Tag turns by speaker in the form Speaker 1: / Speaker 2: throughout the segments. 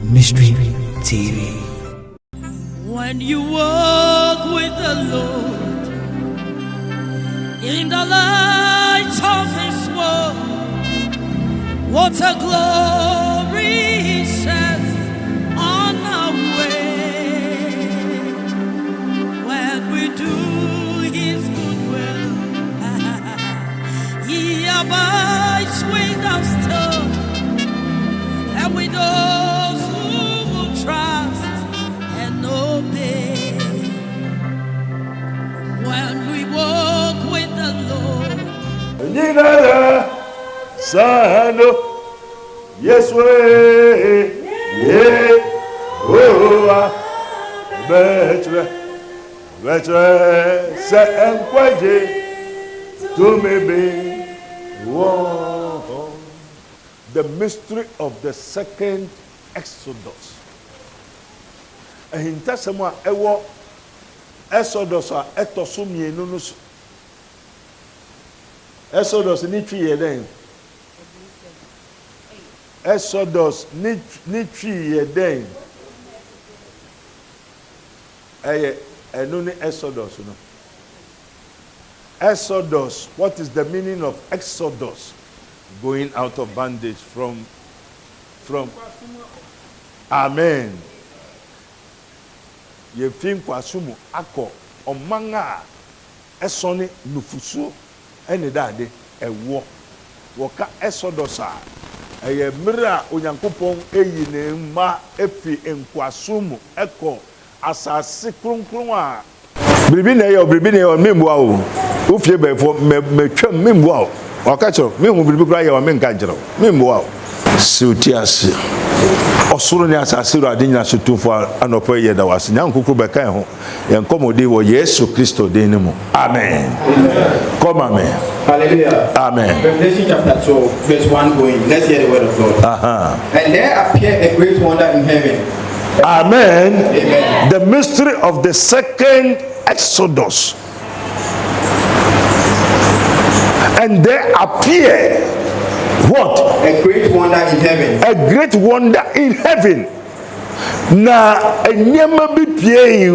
Speaker 1: Mystery TV.
Speaker 2: When you walk with the Lord in the light of His word, what a glory He sheds on our way. When we do His good will, He abides with us still, and with those who will trust and obey. When we walk with the Lord,
Speaker 3: Sano, yes way, yeah, oh, better, say and quite to maybe whoa. The mystery of the second Exodus. And in Tasama, ewo Exodus are etosumi enunus. Exodus ni 3 years then. Exodus ni 3 years then. Exodus, no. Exodus. What is the meaning of Exodus? Going out of bondage from. Amen. Ye fin kwasumu akọ omanga esone nufusu ene dade ewo woka Exodus a eye mira onyankopon eyi ne ma efi enkwasumu ekọ asase kronkron a bribi na ye memboa o ofie befo metwa memboa o wakacho memu bribi kura ye wa menka jero memboa o siutiase osoro ni asase ro ade nyina sotumfo anopo ye da wase nyankokro bekan ho ye nkomode wo Yesu Kristo den ni mu amen. Come amen.
Speaker 4: Hallelujah.
Speaker 3: Amen.
Speaker 4: Revelation chapter 12 verse 1 going. Let's hear the word of God. And there appeared a great wonder in heaven.
Speaker 3: Amen.
Speaker 4: Amen.
Speaker 3: The mystery of the second Exodus. And there appeared what?
Speaker 4: A great wonder in heaven.
Speaker 3: A great wonder in heaven. Na enyema bi pie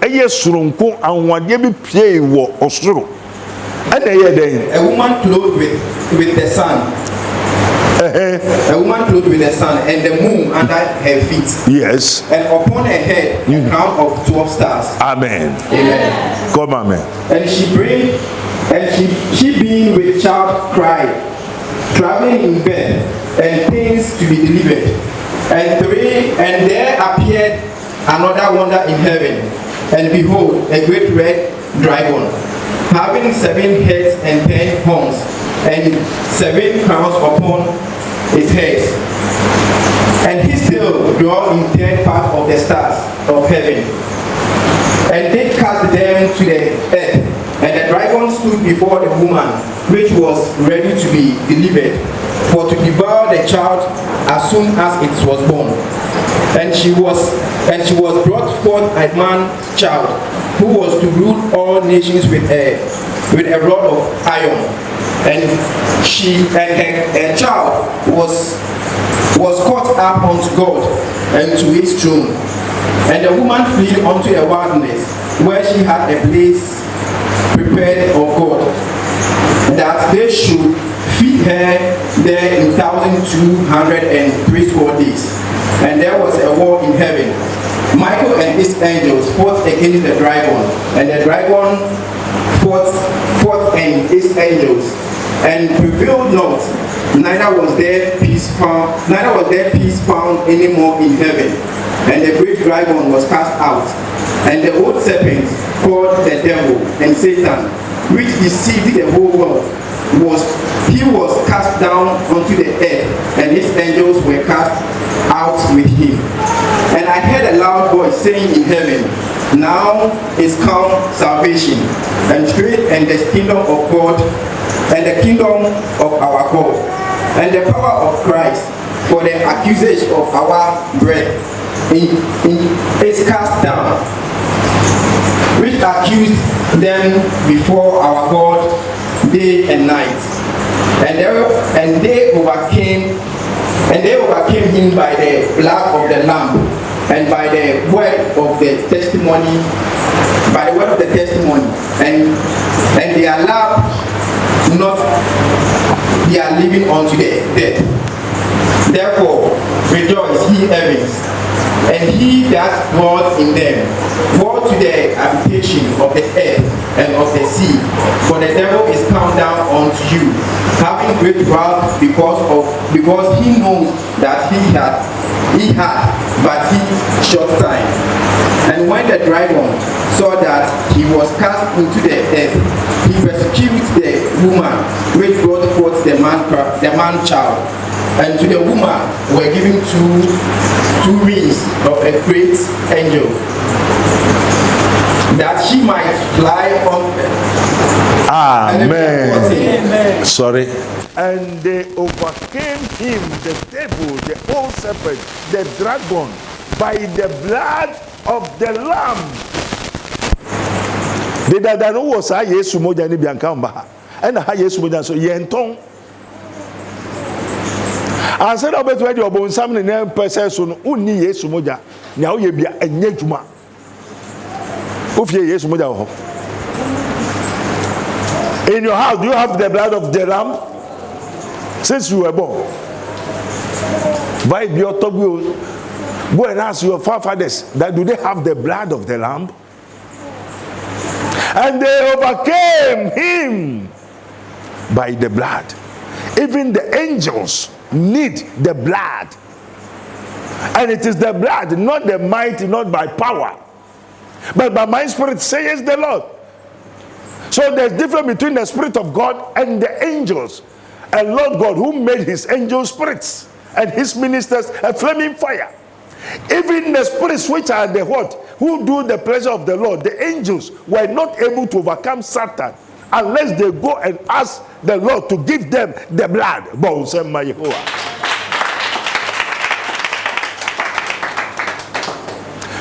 Speaker 3: eye soronko anwade bi pie wo osoro. And
Speaker 4: a woman clothed with the sun. A woman clothed with the sun and the moon under her feet.
Speaker 3: Yes.
Speaker 4: And upon her head a crown of 12 stars.
Speaker 3: Amen.
Speaker 4: Amen.
Speaker 3: Come amen.
Speaker 4: And she being with child cried, traveling in bed, and things to be delivered. And there appeared another wonder in heaven, and behold, a great red dragon, having 7 heads and 10 horns, and 7 crowns upon his heads. And his tail draw in 10 parts of the stars of heaven, and they cast them to the earth. And the dragon stood before the woman, which was ready to be delivered, for to devour the child as soon as it was born. And she was brought forth a man child, who was to rule all nations with a rod of iron. And her child was caught up unto God and to his throne. And the woman fled unto a wilderness, where she had a place prepared of God, that they should feed her there in 1,203 days. And there was a war in heaven. Michael and his angels fought against the dragon, and the dragon fought and his angels, and prevailed not. Neither was there peace found any more in heaven. And the great dragon was cast out, and the old serpent, called the devil and Satan, which deceived the whole world, was cast down unto the earth, and his angels were cast out with him. And I heard a loud voice saying in heaven, Now is come salvation, and strength, and the kingdom of God, and the kingdom of our God, and the power of Christ, for the accusation of our breath is cast down, which accused them before our God day and night. And they overcame And they overcame him by the blood of the Lamb and by the word of the testimony, and their love not their living unto the death. Therefore rejoice, ye heavens, and he that dwells in them. Woe to the habitation of the earth and of the sea, for the devil is come down unto you, having great wrath, because he knows that he had but he short time. And when the dragon saw that he was cast into the earth, he persecuted the woman which brought forth the man child. And to the woman were given two wings of a great angel, that she might fly on.
Speaker 3: Amen. Sorry. And they overcame him, the devil, the old serpent, the dragon, by the blood of the Lamb. The dadano was a Yesu moja ni biankamba, and a Yesu moja so yenton. I said, I bet you about something in a person who need Yesu moja. Now you be a nyejuma. If you Yesu moja, in your house, do you have the blood of the Lamb? Since you were born, go and ask your forefathers that do they have the blood of the Lamb? And they overcame him by the blood. Even the angels need the blood, and it is the blood, not the might, not by power, but by my spirit, says the Lord. So there's difference between the Spirit of God and the angels. And Lord God, who made his angel spirits and his ministers a flaming fire. Even the spirits which are the what, who do the pleasure of the Lord, the angels were not able to overcome Satan unless they go and ask the Lord to give them the blood.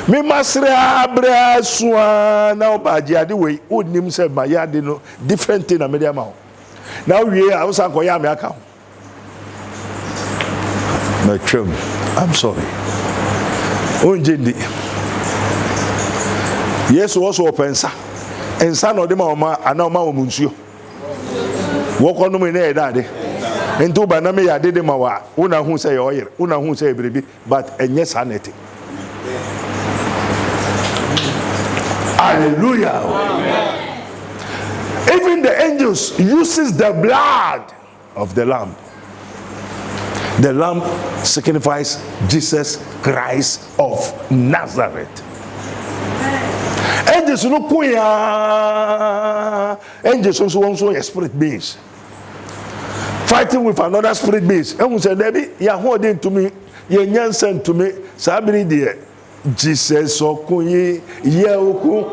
Speaker 3: Me masra bra swa na obaji ade we onim se mayade no different thing na media ma. Now we are also koya me aka. My chum, I'm sorry. Onjendi. Yes also opensa. Ensa no de ma oma ana oma omunsuo. Wo kono me na e dade. Ento ba na me ya de ma wa. Una hu se ye oyere. Una hu se ebrebi but enye sanity. Hallelujah. Amen. Even the angels uses the blood of the Lamb. The Lamb signifies Jesus Christ of Nazareth. Angels no kuya. Angels also spirit beings fighting with another spirit beings. And we said, Debbie, you are holding to me, you are sent to me. Sabri dear. Jesus okuyi yeoku.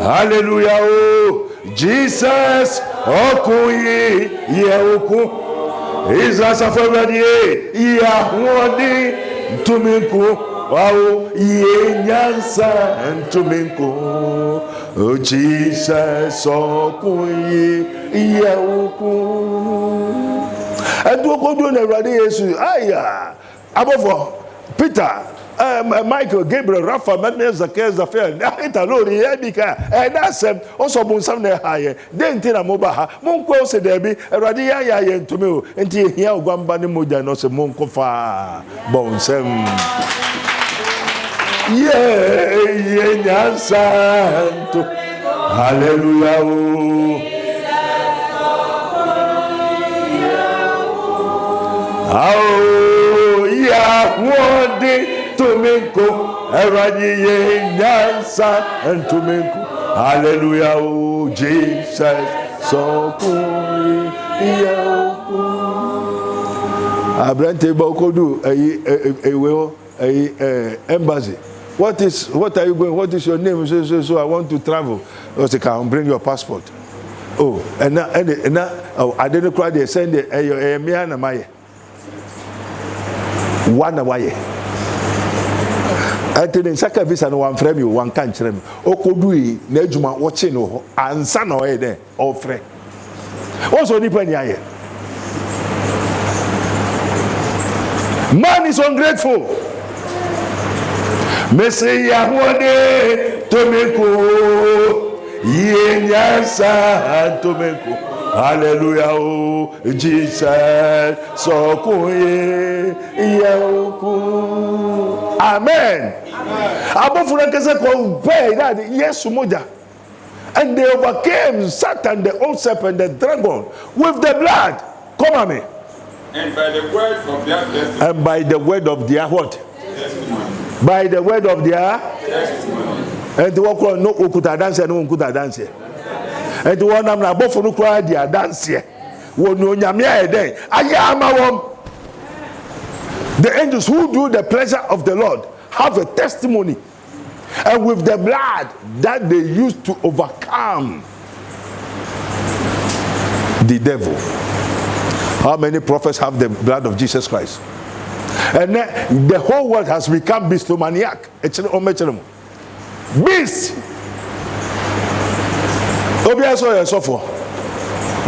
Speaker 3: Hallelujah. Oh, Jesus okuyi yeoku. Jesus afọwọdi yahudi ntuminku. Wow, yenyansa ntuminku. Oh, Jesus okuyi yeoku. Edu okodu na Ewurade Yesu. Aya. Abofo Peter, Michael, Gabriel, Rapha, Manuel, Zacchaeus, Zafir, Italori, Ebika, and that's also Bonsam Higher. Then Tina Mobaha, Monko said, Debbie, Radia Yan to me, and here Guambani Muja, no se Monkofa, Bonsam. Yeah, Santo. Hallelujah. Oh, yeah, one day. Tumenko, Eradiye, Nyansa, and Tumenko. Hallelujah, oh Jesus, so cool. Abrante Bokodu, a embassy. What are you going? What is your name? So I want to travel. I can bring your passport. Oh, and now, I didn't cry. They send a Miana Maya. One away. I didn't saka visa no one frame you one can't frame. Okodui na ejuma watching no ansa na oye there ofre. Also nipa ni aye. Man is ungrateful. Messi Yahweh Tomeko Yenyansa Tomeko. Hallelujah, oh Jesus, so kuye yaku. Amen. Abofuna kese ko pay that yes moja. And they overcame Satan, the old serpent, the dragon, with the blood. Come on me.
Speaker 5: And by the word of their testimony.
Speaker 3: And by the word of their what?
Speaker 5: Testimony.
Speaker 3: By the word of their
Speaker 5: Testimony.
Speaker 3: and the walk on no ukuta dance and no ukuta dance. And the one I'm not both for no cry their dance here. Won no nyamia day. Ayama. The angels who do the pleasure of the Lord have a testimony. And with the blood that they used to overcome the devil. How many prophets have the blood of Jesus Christ? And the whole world has become beastomaniac. Beast. Obiaso suffer.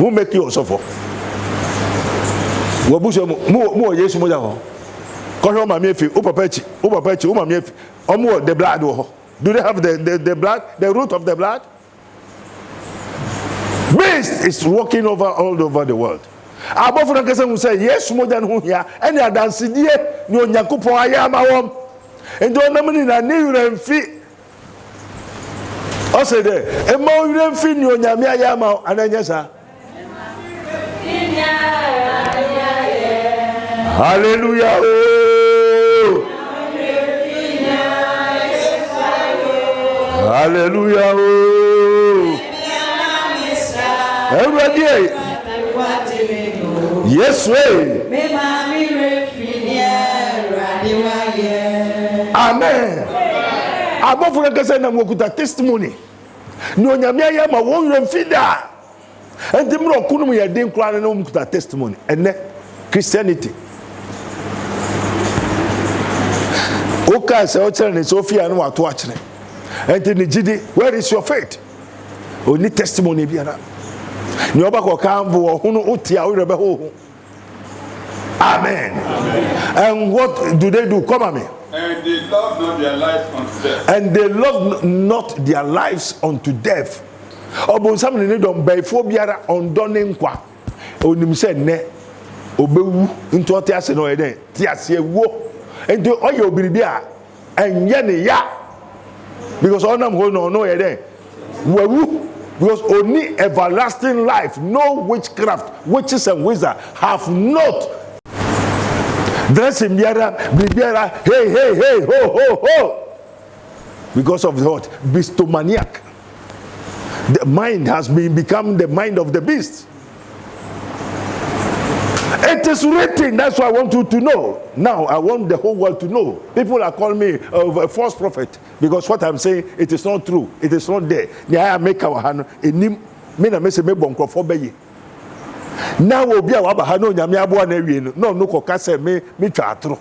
Speaker 3: Who make you suffer? Wabusha mo Yesu mo jaho. Koho ma miefi, upapechi, uma miefi. Omo the blood wo. Do they have the blood, the root of the blood? Beast is walking over all over the world. Abofuna kese mu say Yesu mo jan ho hia, ene adansidie ni Onyankopon ayama wom. Endo namni na ne yuremfi. O say de, e ma yuremfi ni Onyame ayama ananya sa. Hallelujah. Oh. Hallelujah. Oh. Everybody. Yes, way. Amen. Above for the na mokuta testimony. No nyame ya ma won remfida. Enti mro kunu ya den kura na mokuta testimony. Ene Christianity. Oka se o chere ne Sophia no wato a chere. Enti ni gidi, where is your faith? Oni testimony biara. Ni oba ko kambo ohunu otia o rebe ho. Amen. And what do they do? Come on me.
Speaker 5: And they love not their lives unto death.
Speaker 3: And they love not their lives unto death. Obonsam ne don baifo biara ondone nkwa. Onim se ne obewu nto ote ase no eden ti ase ewo. Ento oye obiribi a enye ne ya. Because onam ho no eden. Wewu. Because only everlasting life, no witchcraft, witches and wizards have not. Dressing biara, biara, hey, ho. Because of what? Beastomaniac. The mind has become the mind of the beast. It is written. That's why I want you to know. Now I want the whole world to know. People are calling me a false prophet because what I'm saying, it is not true. It is not there. I make our hand. Me na me se me bonko for be. Now obi a waba ha no nyame aboa na wie no no koka se me twa atro.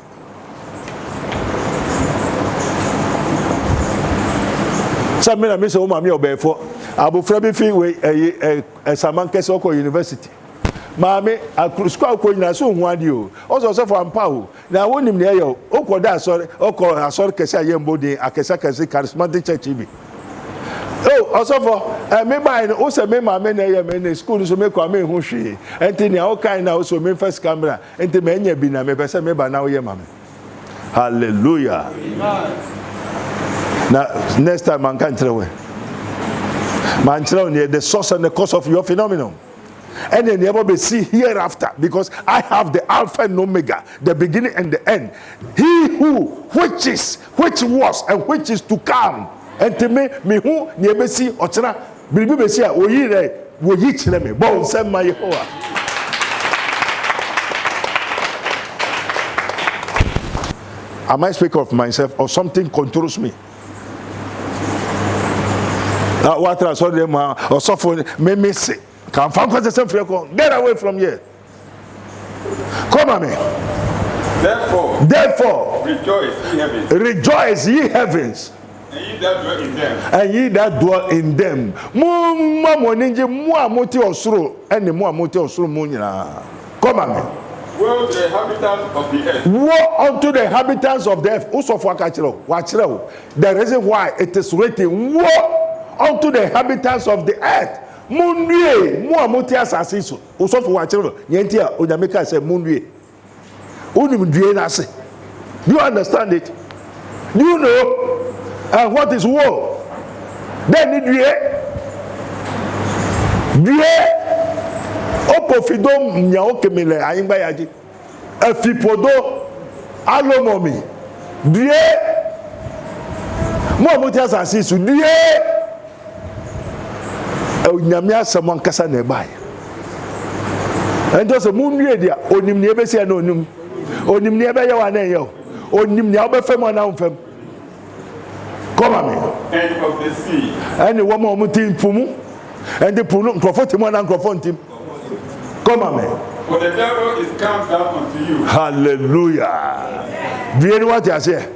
Speaker 3: So me na me se o ma me obefo abofra bi fi we Samankese Oko University. Mame school ko nyina so hu ade o oso so for ampa o na wonim ne ye o ko da asori kese ayembode akese charismatic church bi oh also for me buy no o se me mame na ye me na school so me kwa me hu hwe enti ne o kan na o so me first camera enti me nya bi na me pese me ba na o ye mame. Hallelujah. Amen. Now next time man can tell we man tell the source and the cause of your phenomenon. And then never be see hereafter, because I have the Alpha and Omega, the beginning and the end. He which was, and which is to come. And to me who never see Ochana, Bibi see a Oyire, Woyich me, Bon send my Yehovah. I might speak of myself or something controls me. What I saw them or suffer me say. Get away from here. Come on, me. Therefore, rejoice, ye heavens.
Speaker 5: And ye that dwell in them.
Speaker 3: And ye that dwell in them. Come on, me.
Speaker 5: Woe to the inhabitants of the earth.
Speaker 3: Woe unto the inhabitants of the earth. The reason why it is written, woe unto the inhabitants of the earth. Munue, muamutia sasiso. Usofu wachiro. Yentia onyameka say munue. Unimdue nase. Do you understand it? Do you know what is woe? Then due. Opofidom nyao kemele ayimba yaji. Efipodo alomomi. Due. Muamutia sasiso. Due. Onyamia someone kasa na bai. And just a moon dia onim ne be se na onum. Onim ne be ye wa na ye. Onim ne obefem na onfem. Come on.
Speaker 5: And of the sea.
Speaker 3: And wo ma omutim pumu. And the punu nkrofo na nkrofo ntim. Come on.
Speaker 5: For the devil is come down unto you.
Speaker 3: Hallelujah. Do you know what I say?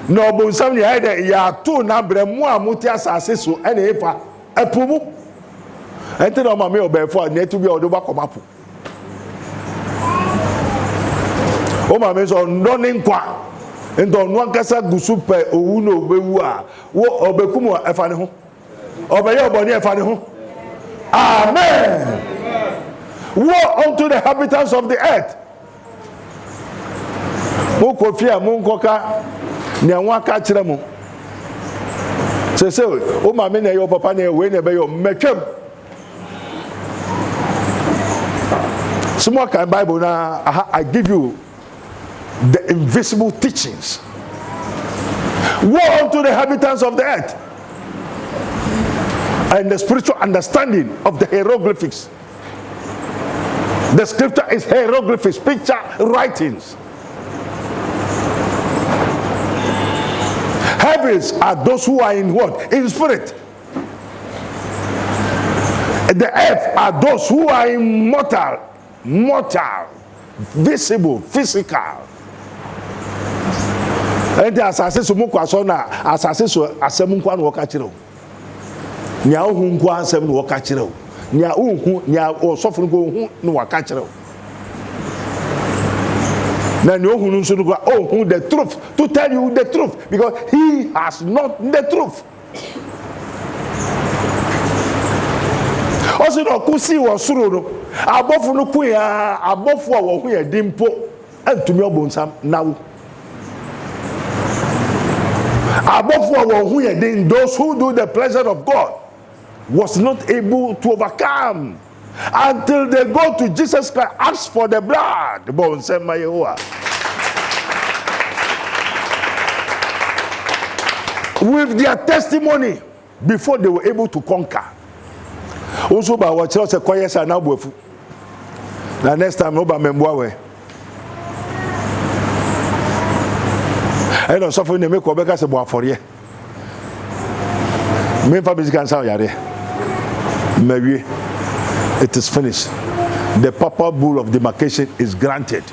Speaker 3: No bonsam ne haide ya to na bremu amuti asase so ene efa epumu. Ente no mama obefo na etu bi odo bakomapo. O mama so no ne nkwa. Ento no ankasa gusu pe owu na obewu a wo obekumu efa ne ho. Obeye oboni efa ne ho. Amen. Woe unto the inhabitants of the earth. Mo kofia mo nkoka ne anwa ka kire mo. Se o mama na yo papa na we na be yo metwam. Small kind Bible now, I give you the invisible teachings. Woe unto the inhabitants of the earth and the spiritual understanding of the hieroglyphics. The scripture is hieroglyphics, picture writings. Heavens are those who are in what? In spirit. The earth are those who are immortal. Mortal, visible, physical. And the assassin mukwasona, assassin asem nkwa no wakachiro. Nya ohu nkwa asem no wakachiro. Nya ohu nya osofo no ohu no wakachiro. Na nya ohu nso no ohu the truth, to tell you the truth, because he has not the truth. Also no kusi wo suro no abofu no ku ya abofu a wo hu ya dimpo antumi obonsam nawo abofu a wo hu ya din, those who do the pleasure of God was not able to overcome until they go to Jesus Christ, ask for the blood. Bonsam mayewa with their testimony before they were able to conquer. Also by what church quiet and now bofu. The next time no ba memboa we. I don't suffer in the make obeka se bo afore. Me fa music and sound yare. Mawie. It is finished. The papal bull of demarcation is granted.